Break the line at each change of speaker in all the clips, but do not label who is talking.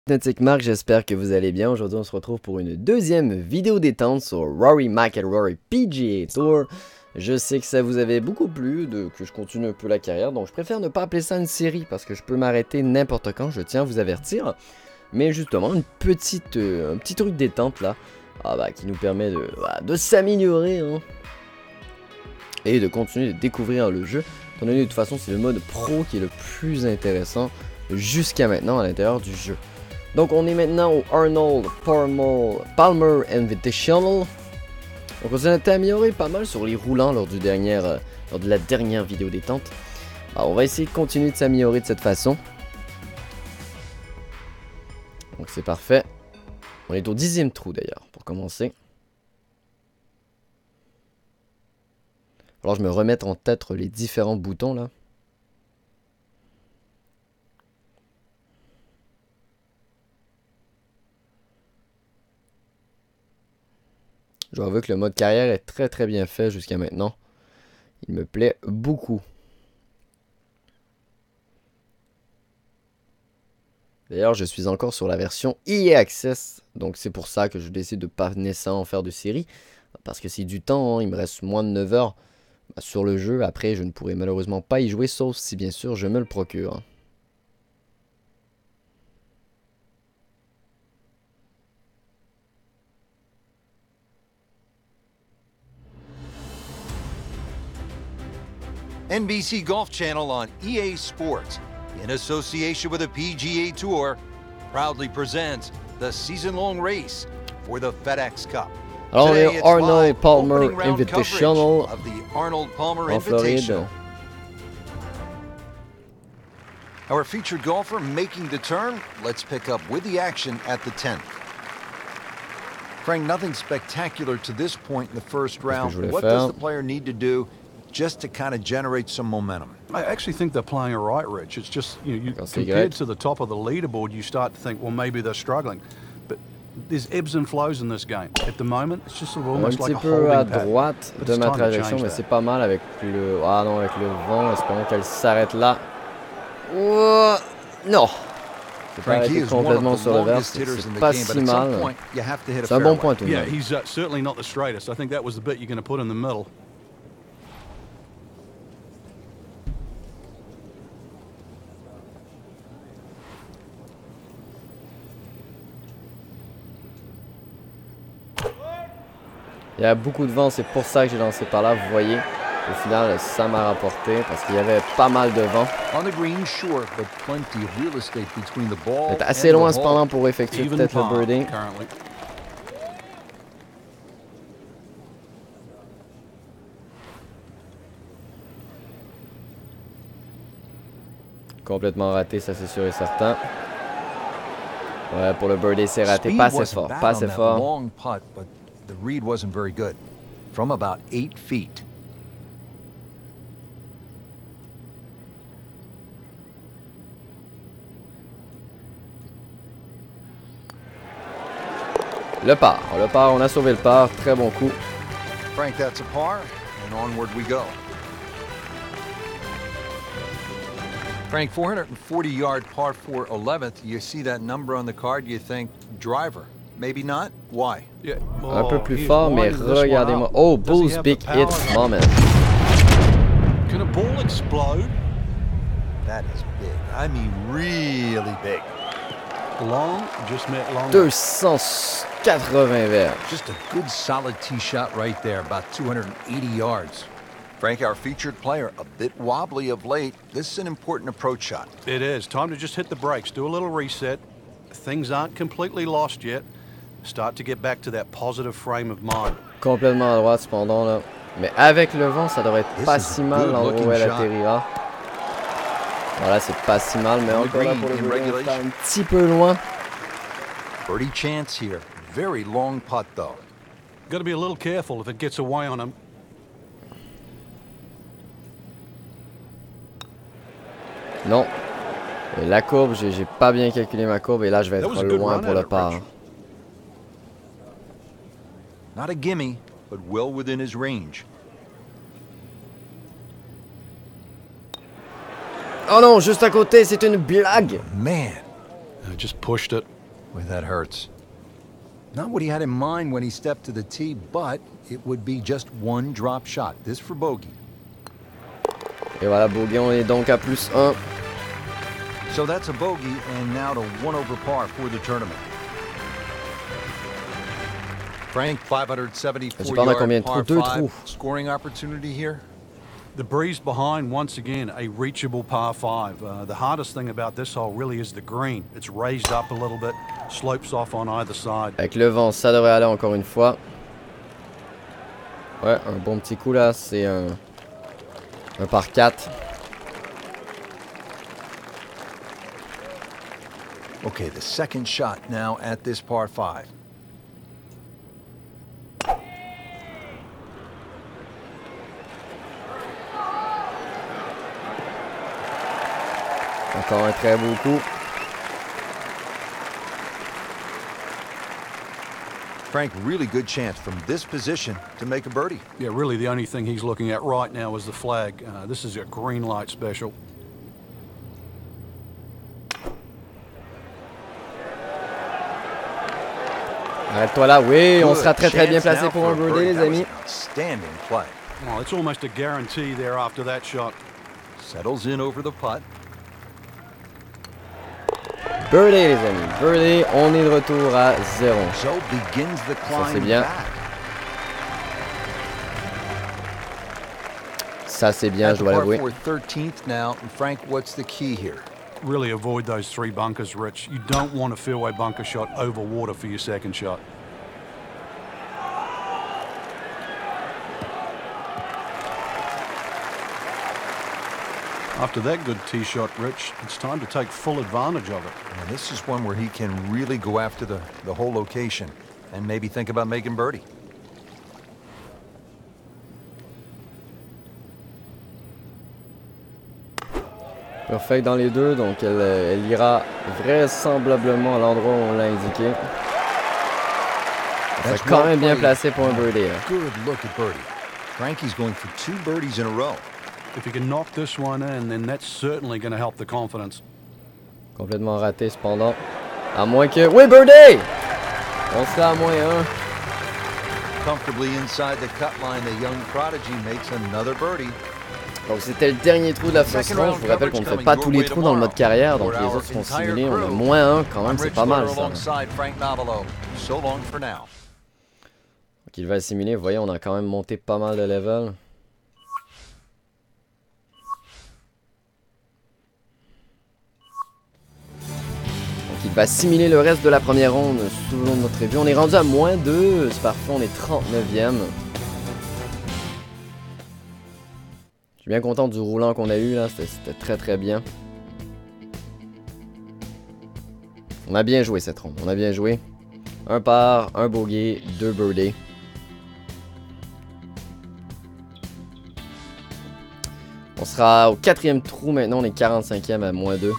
HypnoticMarc, j'espère que vous allez bien. Aujourd'hui, on se retrouve pour une deuxième vidéo détente sur Rory McIlroy PGA Tour. Je sais que ça vous avait beaucoup plu, que je continue un peu la carrière, donc je préfère ne pas appeler ça une série parce que je peux m'arrêter n'importe quand, je tiens à vous avertir. Mais justement, un petit truc détente là, qui nous permet de s'améliorer et de continuer de découvrir le jeu. Étant donné de toute façon, c'est le mode pro qui est le plus intéressant jusqu'à maintenant à l'intérieur du jeu. Donc on est maintenant au Arnold Palmer Invitational. Donc on s'est amélioré pas mal sur les roulants lors de la dernière vidéo détente. Alors on va essayer de continuer de s'améliorer de cette façon. Donc c'est parfait. On est au 10e trou d'ailleurs pour commencer. Alors je me remette en tête les différents boutons là. Je dois avouer que le mode carrière est très bien fait jusqu'à maintenant. Il me plaît beaucoup. D'ailleurs, je suis encore sur la version EA Access. Donc c'est pour ça que je décide de ne pas nécessairement faire de série. Parce que c'est du temps, il me reste moins de 9 heures sur le jeu. Après, je ne pourrai malheureusement pas y jouer, sauf si bien sûr je me le procure.
NBC Golf Channel on EA Sports, in association with the PGA Tour, proudly presents the season-long race for the FedEx Cup.
Alors,
Today,
le
it's
Arnold
live
Palmer
opening round
Invitational
coverage of the Arnold Palmer
en Floride.
Invitational. Our featured golfer making the turn. Let's pick up with the action at the 10th. Frank, nothing spectacular to this point in the first round. What does the player need to do just to kind of generate some momentum?
I actually think they're playing all right, Rich. It's just, you compared to the top of the leaderboard, you start to think, well, maybe they're struggling. But there's ebbs and flows in this game. At the moment, it's just sort of almost like a holding pattern.
Un petit peu à droite de ma trajectoire, mais c'est pas mal avec le... Ah non, avec le vent. Espérons qu'elle s'arrête là. Oh, non. C'est pas arrêté complètement sur le vert. C'est pas si mal. C'est un bon point tout de même.
Yeah, he's certainly not the straightest. I think that was the bit you're going to put in the middle.
Il y a beaucoup de vent, c'est pour ça que j'ai lancé par là, vous voyez. Au final, ça m'a rapporté parce qu'il y avait pas mal de vent. C'est assez loin cependant pour effectuer peut-être le birdie. Complètement raté, ça c'est sûr et certain. Ouais, pour le birdie, c'est raté. Pas assez fort, pas assez fort.
The read wasn't very good. From about 8 feet.
Le par, on a sauvé le par, très bon coup.
Frank, that's a par, and onward we go. Frank, 440-yard par 4 11th. You see that number on the card, you think driver. Maybe not. Why?
Yeah.
Un peu plus fort, mais regardez-moi. Oh, Bull's big hit moment.
Can a ball explode?
That is big. I mean, really big.
Long, just met long.
280 verges.
Just a good solid tee shot right there, about 280 yards. Frank, our featured player, a bit wobbly of late. This is an important approach shot.
It is. Time to just hit the brakes, do a little reset. Things aren't completely lost yet. Start to get back to that positive frame of mind.
Complètement à droite cependant là. Mais avec le vent, ça devrait être pas si mal l'endroit où elle atterrira. Voilà, c'est pas si mal, mais encore là pour le birdie, un petit peu loin.
Birdie chance here. Very long putt though.
Got to be a little careful if it gets away on him.
Non. Et la courbe, j'ai pas bien calculé ma courbe et là je vais être loin pour le par.
Not a gimme, but well within his range.
Oh non, juste à côté, c'est une blague.
Man,
I just pushed it.
Boy, that hurts. Not what he had in mind when he stepped to the tee, but it would be just one drop shot. This for bogey.
Et voilà, bogey, on est donc à +1.
So that's a bogey, and now to 1 over par for the tournament. Frank, 574-yard par 5. Scoring opportunity here?
The breeze behind, once again, a reachable par 5. The hardest thing about this hole really is the green. It's raised up a little bit, slopes off on either side.
Avec le vent, ça devrait aller encore une fois. Ouais, un bon petit coup là, c'est un par 4.
Okay, the second shot now at this par 5.
Encore un très beau coup.
Frank, really good chance from this position to make a birdie.
Yeah, really the only thing he's looking at right now is the flag. This is a green light special.
Arrête-toi là, oui, on sera très bien placé pour un birdie, les amis.
Standing play.
Well, it's almost a guarantee there after that shot.
Settles in over the putt.
Birdie, les amis, birdie, on est de retour à 0.
So begins the climb.
Ça c'est bien. Ça c'est bien, je dois l'avouer.
13th now, Frank, what's the key here?
Really avoid those 3 bunkers, Rich. You don't want a fairway bunker shot over water for your second shot. After that good tee shot, Rich, it's time to take full advantage of it.
And this is one where he can really go after the whole location and maybe think about making birdie.
Perfect dans les deux, donc elle ira vraisemblablement à l'endroit où on l'a indiqué. C'est quand même bien placé pour un birdie.
Good look at birdie. Frankie's going for 2 birdies in a row.
If you can knock this one in, then that's certainly going to help the confidence.
Complètement raté cependant. À moins que... Oui, birdie! On sera à -1.
Comfortably inside the cut line, the young prodigy makes another birdie.
Donc c'était le dernier trou de la first round. Je vous rappelle qu'on ne fait pas tous les trous dans le mode carrière, donc les autres sont simulés. On a -1 quand même, c'est pas mal ça. Donc il va assimiler, vous voyez, on a quand même monté pas mal de level. Donc il va assimiler le reste de la première ronde tout le long de notre review. On est rendu à -2, c'est parfait, on est 39e. Je suis bien content du roulant qu'on a eu là, c'était très bien. On a bien joué cette ronde, on a bien joué. Un par, un bogey, 2 birdies. On sera au 4e trou maintenant, on est 45e à -2.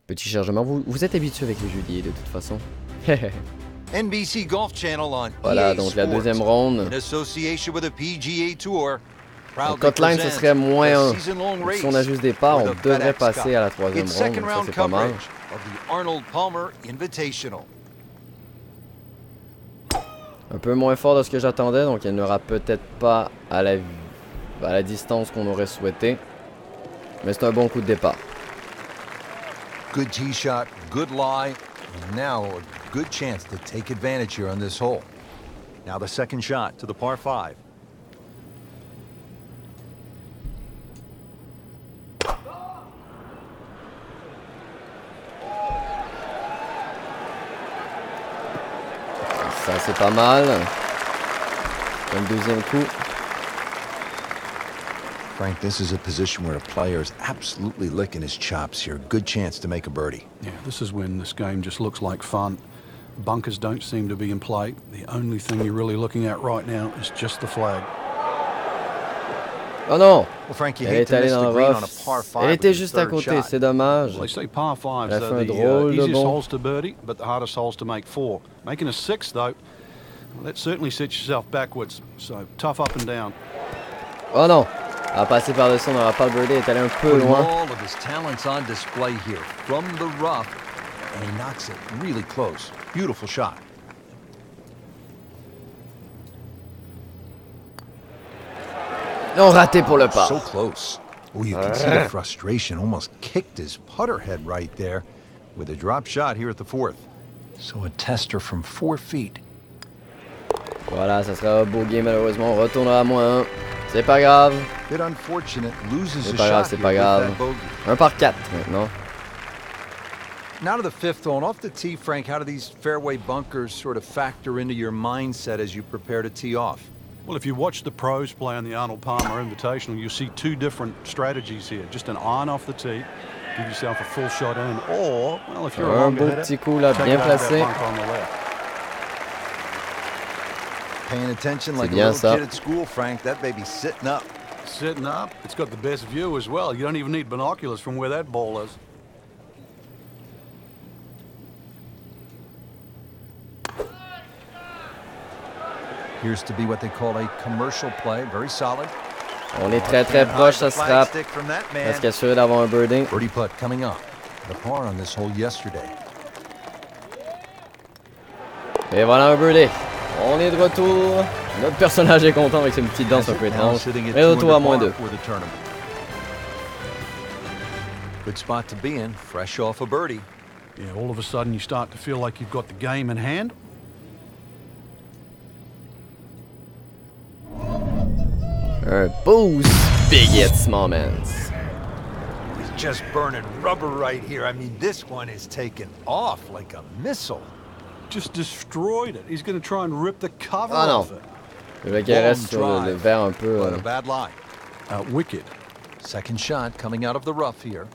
Petit chargement, vous êtes habitué avec les jeudis de toute façon.
NBC Golf Channel on
voilà, donc la deuxième ronde.
PGA Tour.
Le cutline, ce serait -1. Si on a juste des parts, on devrait passer à la 3e ronde, donc ça c'est pas mal. Un peu moins fort de ce que j'attendais, donc elle n'aura peut-être pas à la distance qu'on aurait souhaité. Mais c'est un bon coup de départ.
Good tee shot, good lie, and now a good chance to take advantage here on this hole. Now the second shot to the par 5.
Ça c'est pas mal. Un deuxième coup.
Frank, this is a position where a player is absolutely licking his chops here. Good chance to make a birdie.
Yeah, this is when this game just looks like fun. Bunkers don't seem to be in play. The only thing you're really looking at right now is just the flag.
Oh non!
Well, Frank,
Elle est allée dans le rough. Elle était juste à côté, c'est dommage.
They say par fives
Elle a
are
fait un
the
drôle de
easiest
bon.
holes to birdie, but the hardest holes to make four. Making a six, though, well, that certainly sets yourself backwards. So tough up and down.
Oh non! Elle a passé par-dessus, on n'aura pas le birdie, elle est allée un peu loin.
All of his talents on display here from the rough, and he knocks it really close. Beautiful shot.
Non, raté pour le par.
So close. Oh, you can see the frustration. Almost kicked his putter head right there with a drop shot here at the fourth. So a tester from 4 feet.
Voilà, ça sera un beau game malheureusement. On retournera à -1. C'est pas grave.
Bit unfortunate. Loses
C'est
a
pas grave,
shot
c'est
here
pas
with
grave.
that bogey.
1 par 4 maintenant.
Now to the fifth hole. And off the tee, Frank, how do these fairway bunkers sort of factor into your mindset as you prepare to tee off?
Well, if you watch the pros play on the Arnold Palmer Invitational, you'll see two different strategies here. Just an iron off the tee, give yourself a full shot in, or, well, if you're
Un beau petit coup là, bien placé.
Paying attention like a
bien
little
ça.
kid at school, Frank. That baby's sitting up.
Sitting up, it's got the best view as well. You don't even need binoculars from where that ball is.
Appears to be what they call a commercial play. Very solid.
On est très très proche, ça se frappe. Presque assuré d'avoir un birdie.
Birdie putt coming up. The par on this hole yesterday.
Et voilà un birdie. On est de retour. Notre personnage est content avec ses petites danses un peu étranges. Et retour à -2.
Good spot to be in, fresh off a birdie.
Yeah, all of a sudden you start to feel like you've got the game in hand.
Un boost. Big hits moments.
He's just burning rubber right here. I mean, this one is taken off like a missile.
Just destroyed it. He's going to try and rip the cover
off it. Je veux qu'elle reste sur le verre un peu.
But a bad lie.
Wicked.
Second shot coming out of the rough here.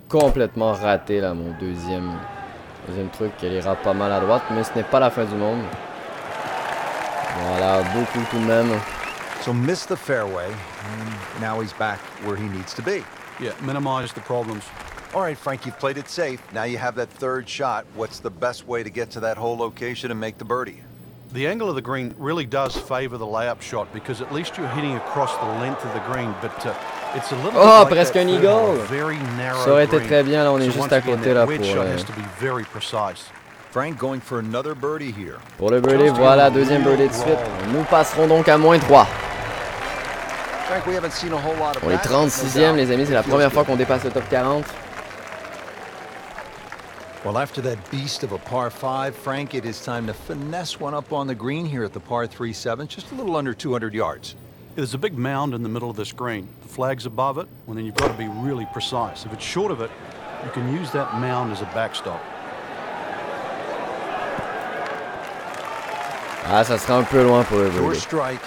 Complètement raté là, mon deuxième truc. Elle ira pas mal à droite, mais ce n'est pas la fin du monde. Voilà, beaucoup tout de même.
So missed the fairway, and now he's back where he needs to be.
Yeah, minimize the problems.
All right, Frank, you've played it safe. Now you have that third shot. What's the best way to get to that hole location and make the birdie?
The angle of the green really does favor the layup shot because at least you're hitting across the length of the green, but it's a little bit like
presque un eagle.
Very narrow.
Ça aurait été très bien, là on est juste à côté là pour
has to be very precise.
Frank going for another birdie here.
Pour le birdie, voilà, deuxième birdie de suite. Nous passerons donc à -3.
Frank, we haven't seen a whole lot of
On est 36e les amis, c'est la première fois qu'on dépasse le top 40.
Well, after that beast of a par 5, Frank, it is time to finesse one up on the green here at the par 3-7, just a little under 200 yards.
There's a big mound in the middle of this green. The flag's above it, and then you've got to be really precise. If it's short of it, you can use that mound as a backstop.
Ah, ça sera un peu loin pour le
Your
birdie.
strike,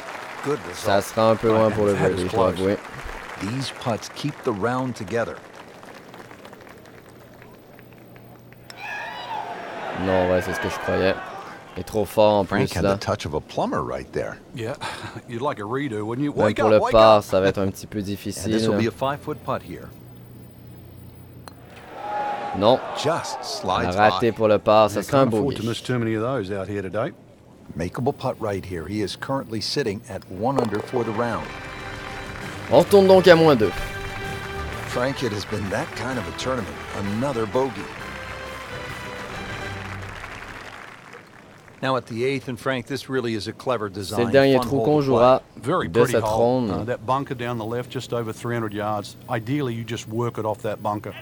good
Ça
result.
sera un peu loin pour le birdie, je dois avouer.
These putts keep the round together.
Non, ouais, c'est ce que je croyais. Il est trop fort en
Frank
plus
had
là.
the touch of a plumber right there.
Yeah, you'd like a redo, wouldn't you?
Même
Wake
pour
up,
le
wake
par,
up.
ça va être un petit peu
And
difficile.
this will
là.
be a 5-foot putt here.
Non,
Just
on a
slides
raté
by.
pour le par, ça
You
sera un
can't afford to
bogey.
miss too many of those out here today.
Makeable putt right here. He is currently sitting at 1 under for the round.
On retourne donc à -2.
Frank, it has been that kind of a tournament. Another bogey. Now at the 8th, and Frank, this really is a clever design.
C'est le dernier
Fun
trou
hole
qu'on
to
jouera
Very
de
pretty
cette
hole.
ronde.
That bunker down the left, just over 300 yards. Ideally, you just work it off that bunker.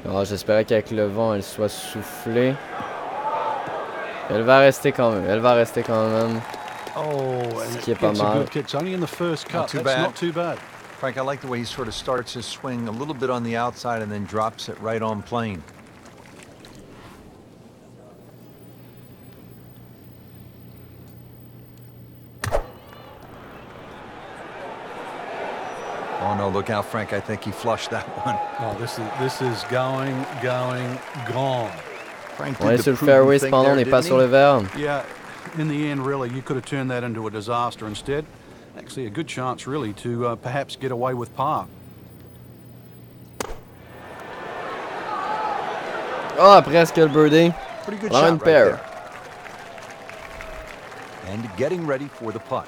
Alors, j'espérais qu'avec le vent, elle soit soufflée. Elle va rester quand même. Elle va rester quand même.
Oh,
Ce qui est pas mal.
It's only in the first cut.
too
That's
bad.
not too bad.
Frank, I like the way he sort of starts his swing a little bit on the outside and then drops it right on plane. Oh no, look out, Frank. I think he flushed that one.
Oh, this is going, gone.
Frank
On est sur le fairway cependant, on n'est pas sur le vert.
Yeah, in the end, really, you could have turned that into a disaster instead. Actually, a good chance, really, to perhaps get away with par.
Ah, presque le birdie.
Pretty good
Line
shot
pair.
right there. And getting ready for the putt.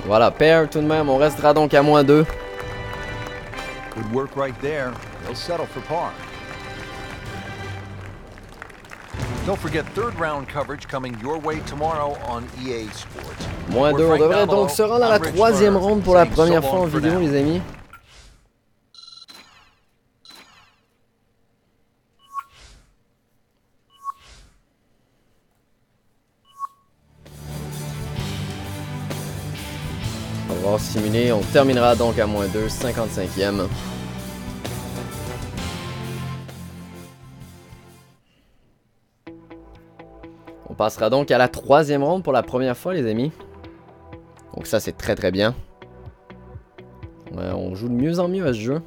Voilà, pair tout de même. On restera donc à -2.
Good work right there. He'll settle for par. Don't forget third round coverage coming your way tomorrow on EA Sports.
-2, on devrait donc se rendre à la troisième ronde pour la première fois en vidéo, les amis. On va voir simuler, on terminera donc à -2, 55e. On passera donc à la troisième ronde pour la première fois, les amis. Donc ça, c'est très bien. Ouais, on joue de mieux en mieux à ce jeu.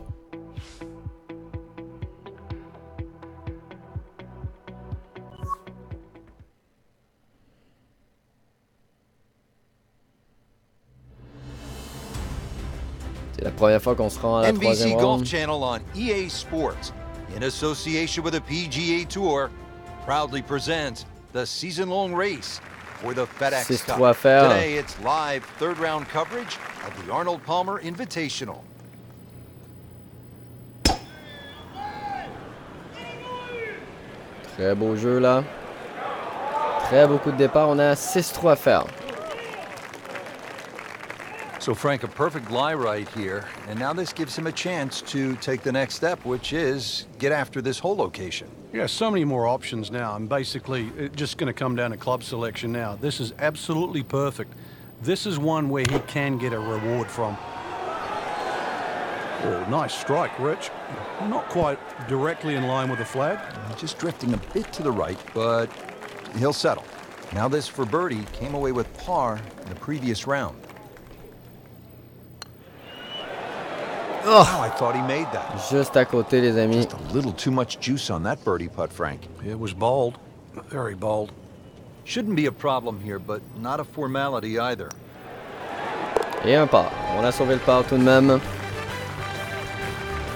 C'est la première fois qu'on se rend à la troisième
NBC
ronde.
Golf Channel on EA Sports, in association with the PGA Tour, proudly presents the season-long race for the FedEx Cup.
6-3 à faire.
Today, it's live third-round coverage of the Arnold Palmer Invitational.
Très beau jeu là. Très beau coup de départ. On a 6-3 à faire.
So Frank, a perfect lie right here, and now this gives him a chance to take the next step, which is get after this hole location.
Yeah, so many more options now, and basically it's just going to come down to club selection now. This is absolutely perfect. This is one where he can get a reward from. Oh, nice strike, Rich. Not quite directly in line with the flag.
Just drifting a bit to the right, but he'll settle. Now this for birdie came away with par in the previous round.
Oh,
Wow, I thought he made that.
juste à côté, les amis.
Just a little too much juice on that birdie putt, Frank.
It was bold, very bold.
Shouldn't be a problem here, but not a formality either.
Et un par. On a sauvé le par tout de même.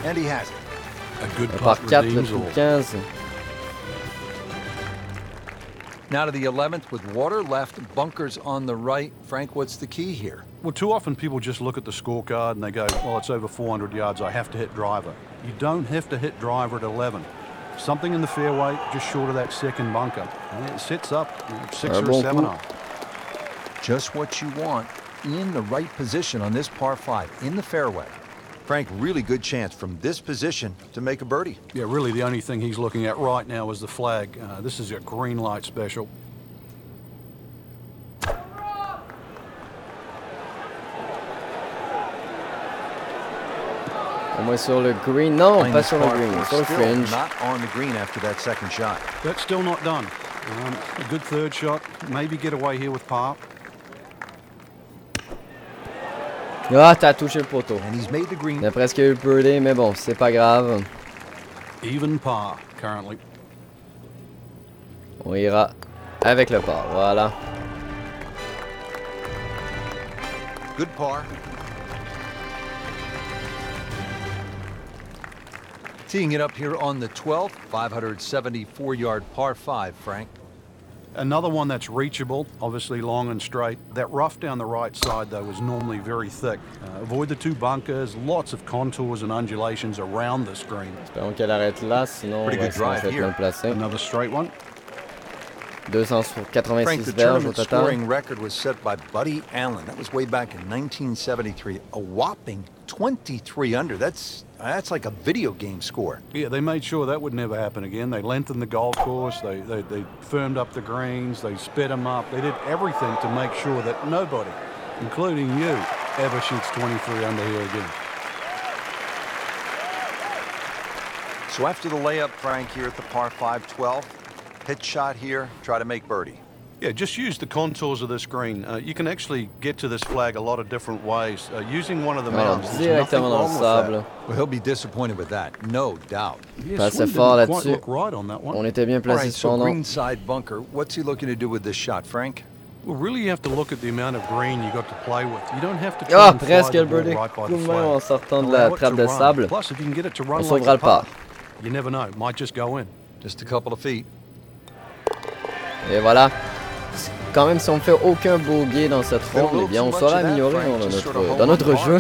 And he has it.
A good
Un par
putt
4, le
redeems
trou
all.
15.
Now to the 11th with water left, bunkers on the right. Frank, what's the key here?
Well, too often people just look at the scorecard and they go, well, it's over 400 yards, I have to hit driver. You don't have to hit driver at 11. Something in the fairway, just short of that second bunker. And it sets up 6 or 7 up.
Just what you want in the right position on this par 5, in the fairway. Frank, really good chance from this position to make a birdie.
Yeah, really the only thing he's looking at right now is the flag. This is a green light special.
Au moins sur le green. Non, pas sur le green. Sur le fringe.
Not on the green after that second shot.
That's still not done. A good third shot. Maybe get away here with par.
Ah, t'as touché le poteau.
And he's made the green.
Il a presque eu le birdie, mais bon, c'est pas grave.
Even par, currently.
On ira avec le par. Voilà.
Good par. Teeing it up here on the 12th, 574-yard par 5, Frank.
Another one that's reachable, obviously long and straight. That rough down the right side, though, is normally very thick. Avoid the 2 bunkers, lots of contours and undulations around this green.
Espérons qu'elle arrête là, sinon on va être mal placé.
Another straight one.
286
Frank, the
verges au
tournament
total.
scoring record was set by Buddy Allen. That was way back in 1973. A whopping 23 under. That's like a video game score.
Yeah, they made sure that would never happen again. They lengthened the golf course. They firmed up the greens. They sped them up. They did everything to make sure that nobody, including you, ever shoots 23 under here again.
So after the layup, Frank, here at the par 5 12, hit shot here, try to make birdie.
Yeah, just use the contours of this green. You can actually get to this flag a lot of different ways. Using one of the mounds, there's nothing wrong with that.
Well, he'll be disappointed with that, no doubt.
Passait fort là-dessus. On était bien placés cependant.
Greenside bunker. What's he looking to do with this shot, Frank?
Well, really, you have to look at the amount of green you got to play with. You don't have to.
Ah, presque le birdie. Tout de même en sortant de la trappe de sable.
Plus, if you can get it to run
on sauvera le par.
You never know. It might just go in.
Just a couple of feet.
Et voilà. Quand même, si on ne fait aucun bogey dans cette ronde, eh bien, on sera amélioré dans notre jeu.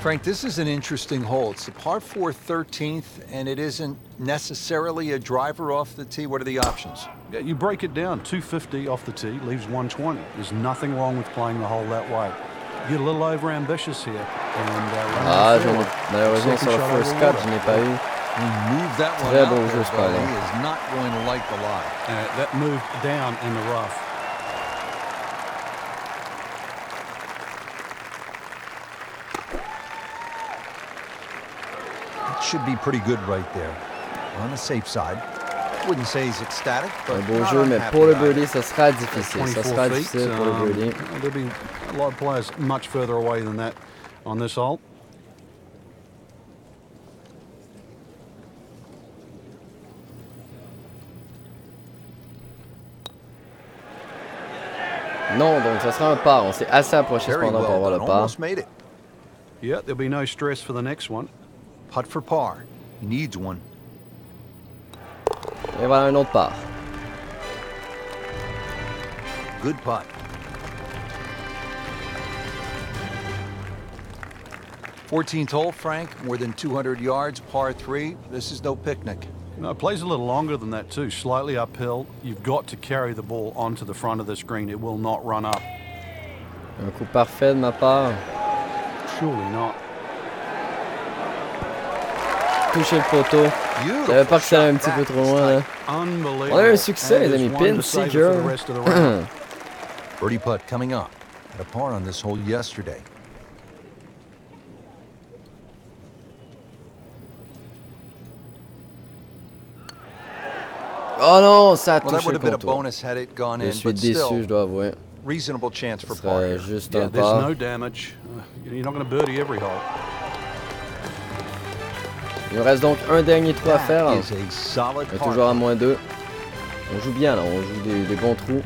Frank, this is an interesting hole. It's a par 4 13th, and it isn't necessarily a driver off the tee. What are the options?
Yeah, you break it down. 250 off the tee leaves 120. There's nothing wrong with playing the hole that way. You get a little over ambitious here. And,
malheureusement, sur le first cut, je n'ai pas eu. Très bon jeu, ce pas-là.
That moved down in the rough.
Should be pretty good right there. On the safe side. Wouldn't say he's ecstatic, but
un beau jeu, mais pour le birdie, ça sera difficile. Ça sera difficile pour le birdie.
There'll be a lot of players much further away than that on this hole.
Non, donc ça sera un par. On s'est assez approché cependant pour avoir le par.
Yeah, there'll be no stress for the next one.
Putt for par. He needs one.
Et voilà un autre par.
Good putt. 14th hole, Frank. More than 200 yards, par 3. This is no picnic.
No, it plays a little longer than that too. Slightly uphill. You've got to carry the ball onto the front of the screen. It will not run up.
Un coup parfait de ma part.
Surely not.
Toucher le poteau. Je savais pas que ça allait un petit peu trop loin là. On a eu un succès les amis. Pin Seeker.
Birdie putt coming up. Had a par on this hole yesterday.
Oh non, ça a touché le contour.
Je
suis déçu, je dois avouer.
Reasonable chance for
par. Juste un par.
There's no damage. You're not going to birdie every hole.
Il nous reste donc un dernier trou à faire. On est toujours à -2. On joue bien là, on joue des bons trous.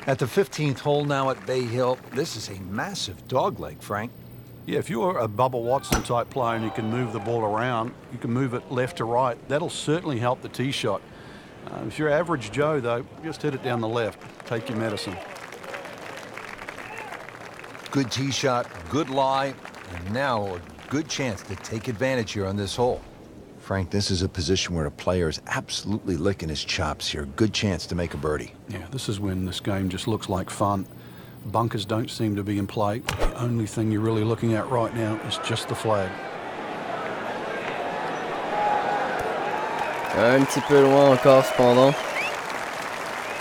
At the 15th hole now at Bay Hill, this is a massive dogleg, Frank.
Yeah, if you're a Bubba Watson type player and you can move the ball around, you can move it left to right, that'll certainly help the tee shot. If you're average Joe though, just hit it down the left. Take your medicine.
Good tee shot, good lie, and now a good chance to take advantage here on this hole. Frank, this is a position where a player is absolutely licking his chops here. Good chance to make a birdie.
Yeah, this is when this game just looks like fun. Bunkers don't seem to be in play. The only thing you're really looking at right now is just the flag.
Un petit peu loin encore cependant.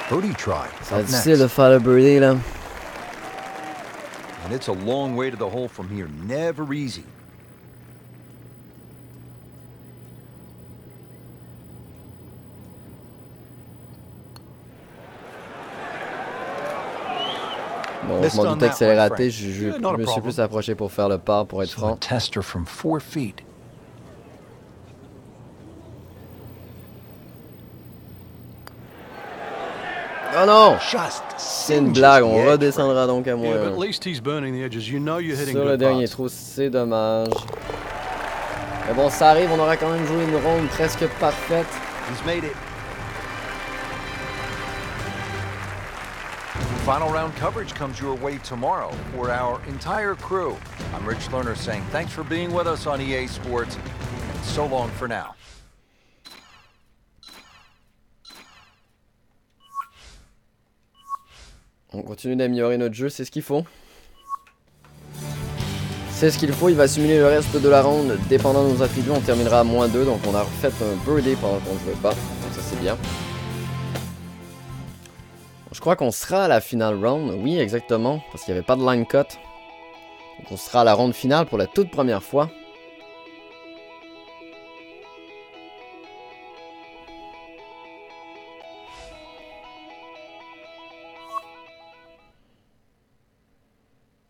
Birdie try.
C'est difficile de faire le birdie là.
And it's a long way to the hole from here. Never easy.
Bon, je m'en doutais que ça allait rater. Je me suis plus approché pour faire le par, pour être franc.
Tester from 4 feet.
Oh non! C'est une blague, on redescendra donc à moins. Sur le dernier trou, c'est dommage. Mais bon, ça arrive, on aura quand même joué une ronde presque parfaite.
Final round coverage comes your way tomorrow for our entire crew. I'm Rich Lerner saying thanks for being with us on EA Sports, and so long for now.
On continue d'améliorer notre jeu, c'est ce qu'il faut. C'est ce qu'il faut, il va simuler le reste de la ronde. Dépendant de nos attributs, on terminera à -2. Donc on a refait un birdie pendant qu'on ne jouait pas. Donc ça c'est bien. Je crois qu'on sera à la final round. Oui, exactement. Parce qu'il n'y avait pas de line cut. Donc on sera à la ronde finale pour la toute première fois.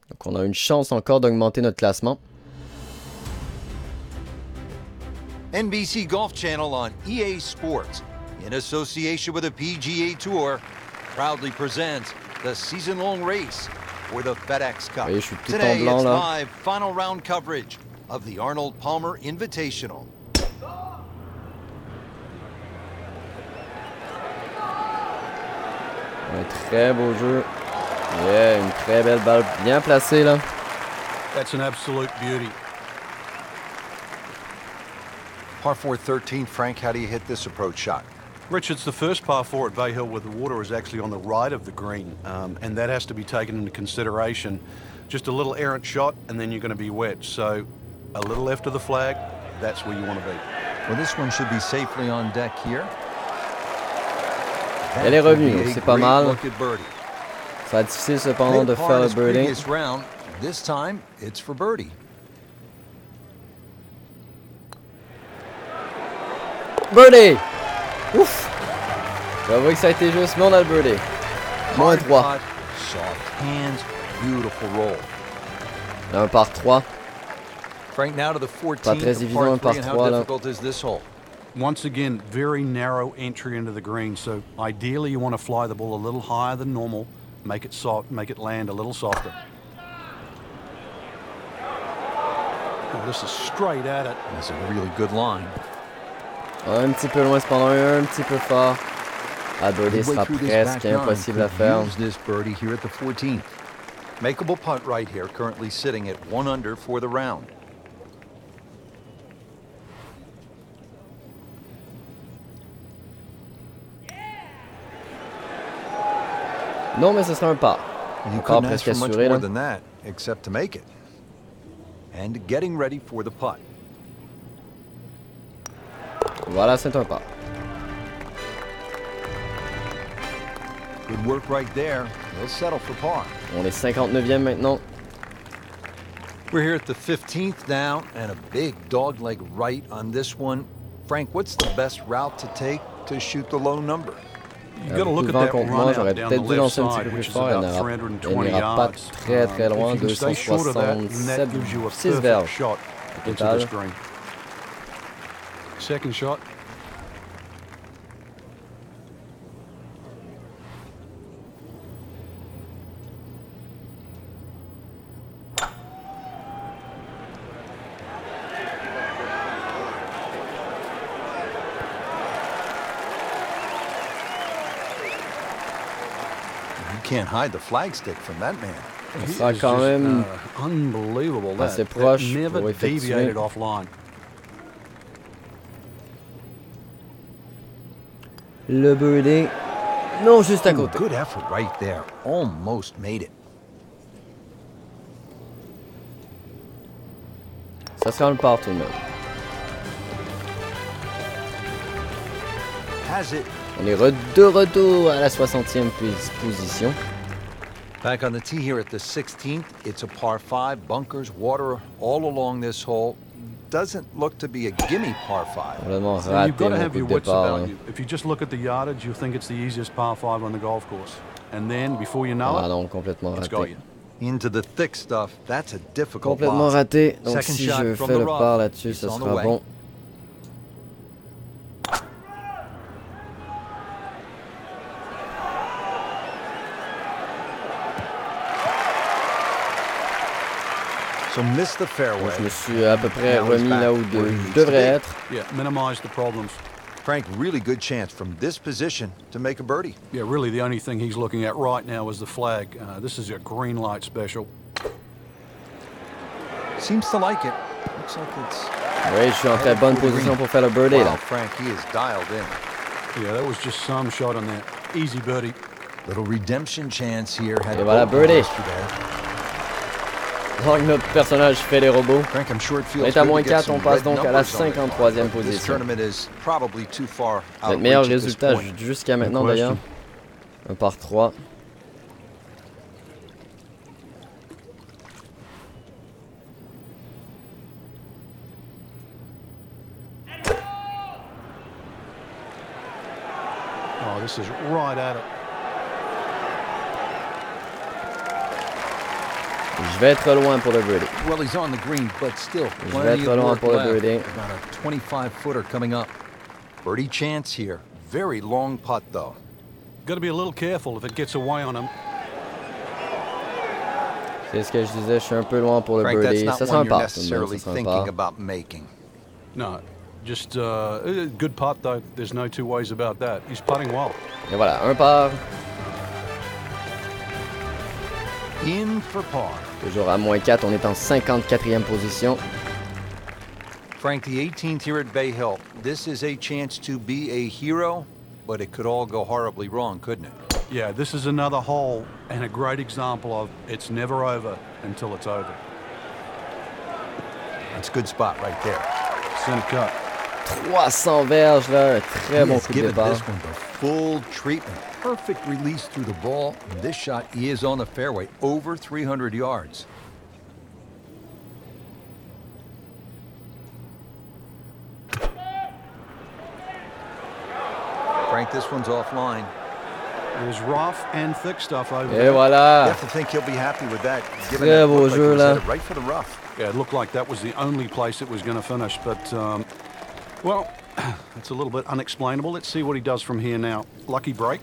Donc on a une chance encore d'augmenter notre classement.
NBC Golf Channel on EA Sports, in association with the PGA Tour, proudly presents the season-long race for the FedEx Cup.
Voyez, je suis tout
Today,
en blanc,
it's
là.
live final round coverage of the Arnold Palmer Invitational.
Un très beau jeu. Yeah, une très belle balle bien placée là.
That's an absolute beauty.
Par 4 13, Frank, how do you hit this approach shot?
Richards, the first par 4 at Bay Hill with the water is actually on the right of the green, and that has to be taken into consideration. Just a little errant shot, and then you're going to be wet. So a little left of the flag, that's where you want to be.
Well, this one should be safely on deck here.
Elle est revenue, donc c'est pas mal. Ça va être difficile cependant de faire le birdie.
This time, it's for birdie.
Birdie! Ouf! J'avoue que ça a été juste, mais on a le birdie. Moins 3.
Soft hands, beautiful roll.
Un par 3.
Frank, now to the 14th,
Pas très évident un par 3 là.
difficult is this hole?
Once again, very narrow entry into the green, so ideally you want to fly the ball a little higher than normal, make it soft, make it land a little softer. Oh, this is straight at it.
That's a really good line.
Un petit peu loin cependant, un petit peu fort. La birdie sera presque impossible à faire.
Use this birdie here at the 14th. Makeable putt right here, currently sitting at 1 under for the round.
Non, mais ce sera un par.
You
Encore
couldn't ask
presque
for much
assuré
more
là.
than that, except to make it. And getting ready for the putt.
Voilà, c'est un par.
Good work right there. He'll settle for par.
On est 59e maintenant.
We're here at the 15th now, and a big dogleg right on this one. Frank, what's the best route to take to shoot the low number?
You got to look at that run out down the left side, which is about 320 yards.
Très très loin,
If you can stay short of that, then that
267,
gives you a
6
perfect
verges.
shot into
Total.
this green. Second shot.
Can't hide the flagstick from that man.
Ça sera quand même
unbelievable.
assez
That
proche
never
pour effectuer.
deviated offline.
Le birdie. Non, juste à côté.
Good effort right there. Almost made it.
Ça sera le par tout de même.
Has it.
On est de retour à la 60e position.
Back on the tee here at the 16th. It's a par 5. Bunkers, water all along this hole. Doesn't look to be a gimme par 5.
Complètement
So
raté
you've got to
mon
have
coup
your
de
wits
départ.
about
Hein.
you. If you just look at the yardage, you'll think it's the easiest par 5 on the golf course. And then, before you know
Ah
it,
non, complètement
it's got
raté.
you.
Into the thick stuff. That's a difficult
Complètement
loss.
raté. Donc
Second
si
shot
je
from
fais
the
le
rough.
par là-dessus,
It's
ça
on the
sera
way.
bon.
So missed the fairway.
Donc, je me suis à peu près
Now he's
remis
back
là où
where he needs
je
to
devrais
be.
être.
Yeah, minimize the problems.
Frank, really good chance from this position to make a birdie.
Yeah, really the only thing he's looking at right now is the flag. This is a green light special.
Seems to like it. Looks like it's...
Oui, je suis en très bonne position pour faire le birdie
Wow,
là.
Frank, he is dialed in.
Yeah, that was just some shot on that. Easy birdie.
Little redemption chance here. Had
Et voilà,
both
birdie.
yesterday.
Donc notre personnage fait les robots.
Frank, I'm sure it
On
feels
est à
good
moins
to get
4, on
some
passe
red
donc à la
numbers on it.
53e
This
position.
tournament is probably too far out
Notre
of
meilleur
reach at this
résultat
point.
jusqu'à maintenant d'ailleurs. Un par 3.
Oh, this is right at it.
Je vais être loin pour le birdie.
Well, he's on the green, but still
Je vais être loin pour le birdie.
About a 25-footer coming up. Birdie chance here. Very long putt, though.
Got to be a little careful if it gets away on him.
C'est ce que je disais, je suis un peu loin pour le birdie. Ça sera un par.
No, just good putt though. There's no two ways about that. He's putting well.
Et voilà, un par.
In for par.
Toujours à -4, on est en 54e position.
Frank, the 18th here at Bay Hill. This is a chance to be a hero, but it could all go horribly wrong, couldn't it?
Yeah, this is another hole and a great example of it's never over until it's over.
That's a good spot right there.
Center cut.
300 verges là, un très bon coup de départ.
This one the full treatment. Perfect release through the ball. And this shot is on the fairway, over 300 yards. Frank, this one's offline.
There's rough and thick stuff over
Et
there.
voilà.
You have to think he'll be happy with that.
Très beau jeu là.
Right for the rough.
Yeah, it looked like that was the only place it was going to finish, but well, it's a little bit unexplainable. Let's see what he does from here now. Lucky break.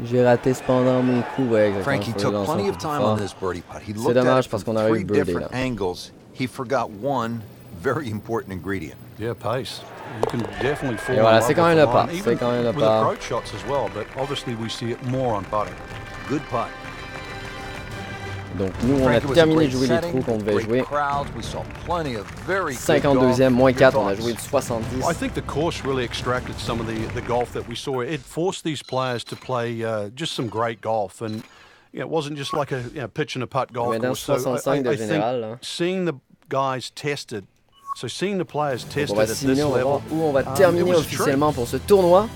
J'ai raté cependant mes coups, ouais, exactement.
Frank, he took plenty of time on this birdie putt. He looked
dommage
at
parce
it
qu'on
from
a eu
three
birdie,
different
là.
angles. He forgot one very important ingredient.
Yeah, pace. You can definitely fall
Et voilà,
in love
c'est quand
with
même
the
le
line,
pas.
even
C'est quand même le
with
pas.
approach shots as well, but obviously we see it more on putting.
Good putt.
Donc nous, on a
Frank, it was a
terminé de
great
jouer les
setting,
trous qu'on devait
great
jouer.
crowds. We saw plenty of very good
52e,
golf.
-4,
Your
on a
thoughts?
joué de 70.
I think the course really extracted some of the golf that we saw. It forced these players to play just some great golf, and it wasn't just like a pitch and a putt golf
Maintenant,
course. So
65 de
I think
général, là.
seeing the guys tested, so seeing the players
Donc
tested
on va
at this
signer, on va
level,
voir où on va terminer
it was
officiellement pour ce tournoi.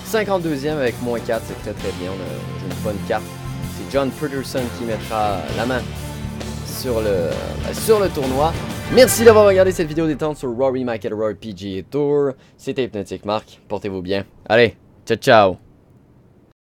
52e avec -4, c'est très très bien. On a une bonne carte. C'est John Peterson qui mettra la main sur le tournoi. Merci d'avoir regardé cette vidéo détente sur Rory McIlroy PGA Tour. C'était HypnoticMarc. Portez-vous bien. Allez, ciao ciao.